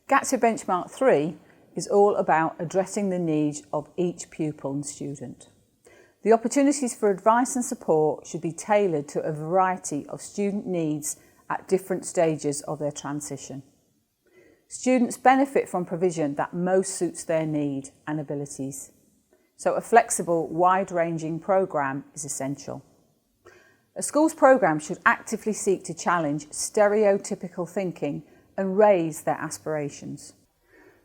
Gatsby Benchmark 3 is all about addressing the needs of each pupil and student. The opportunities for advice and support should be tailored to a variety of student needs at different stages of their transition. Students benefit from provision that most suits their need and abilities, so a flexible, wide-ranging programme is essential. A school's programme should actively seek to challenge stereotypical thinking and raise their aspirations.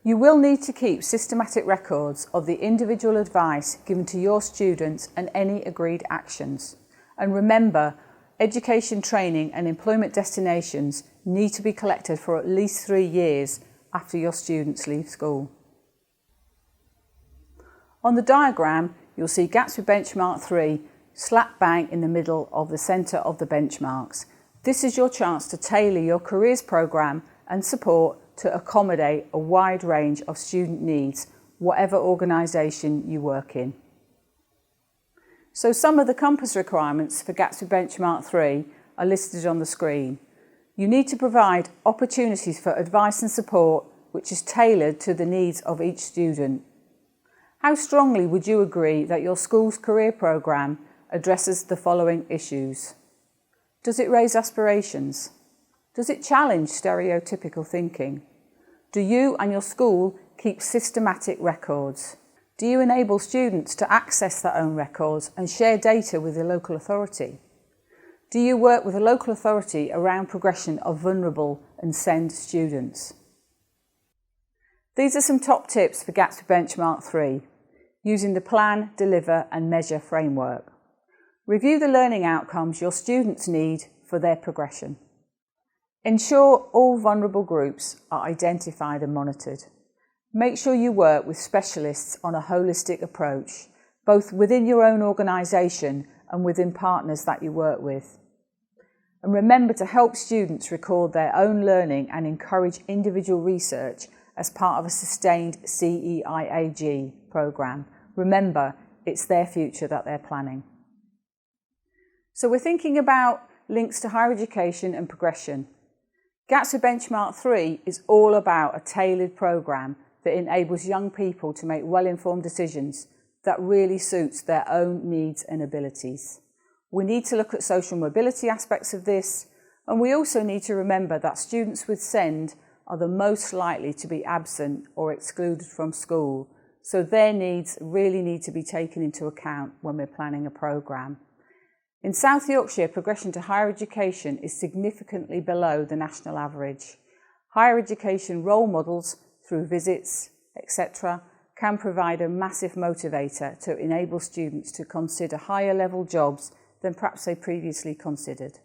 You will need to keep systematic records of the individual advice given to your students and any agreed actions. And remember, education, training and employment destinations need to be collected for at least 3 years after your students leave school. On the diagram, you'll see Gatsby Benchmark 3 slap bang in the middle of the centre of the benchmarks. This is your chance to tailor your careers programme and support to accommodate a wide range of student needs, whatever organisation you work in. So some of the compass requirements for Gatsby Benchmark 3 are listed on the screen. You need to provide opportunities for advice and support which is tailored to the needs of each student. How strongly would you agree that your school's career programme addresses the following issues? Does it raise aspirations? Does it challenge stereotypical thinking? Do you and your school keep systematic records? Do you enable students to access their own records and share data with the local authority? Do you work with a local authority around progression of vulnerable and SEND students? These are some top tips for Gatsby Benchmark 3, using the Plan, Deliver and Measure framework. Review the learning outcomes your students need for their progression. Ensure all vulnerable groups are identified and monitored. Make sure you work with specialists on a holistic approach, both within your own organisation and within partners that you work with. And remember to help students record their own learning and encourage individual research as part of a sustained CEIAG programme. Remember, it's their future that they're planning. So we're thinking about links to higher education and progression. Gatsby Benchmark 3 is all about a tailored programme that enables young people to make well-informed decisions that really suits their own needs and abilities. We need to look at social mobility aspects of this, and we also need to remember that students with SEND are the most likely to be absent or excluded from school, so their needs really need to be taken into account when we're planning a programme. In South Yorkshire, progression to higher education is significantly below the national average. Higher education role models through visits, etc., can provide a massive motivator to enable students to consider higher level jobs than perhaps they previously considered.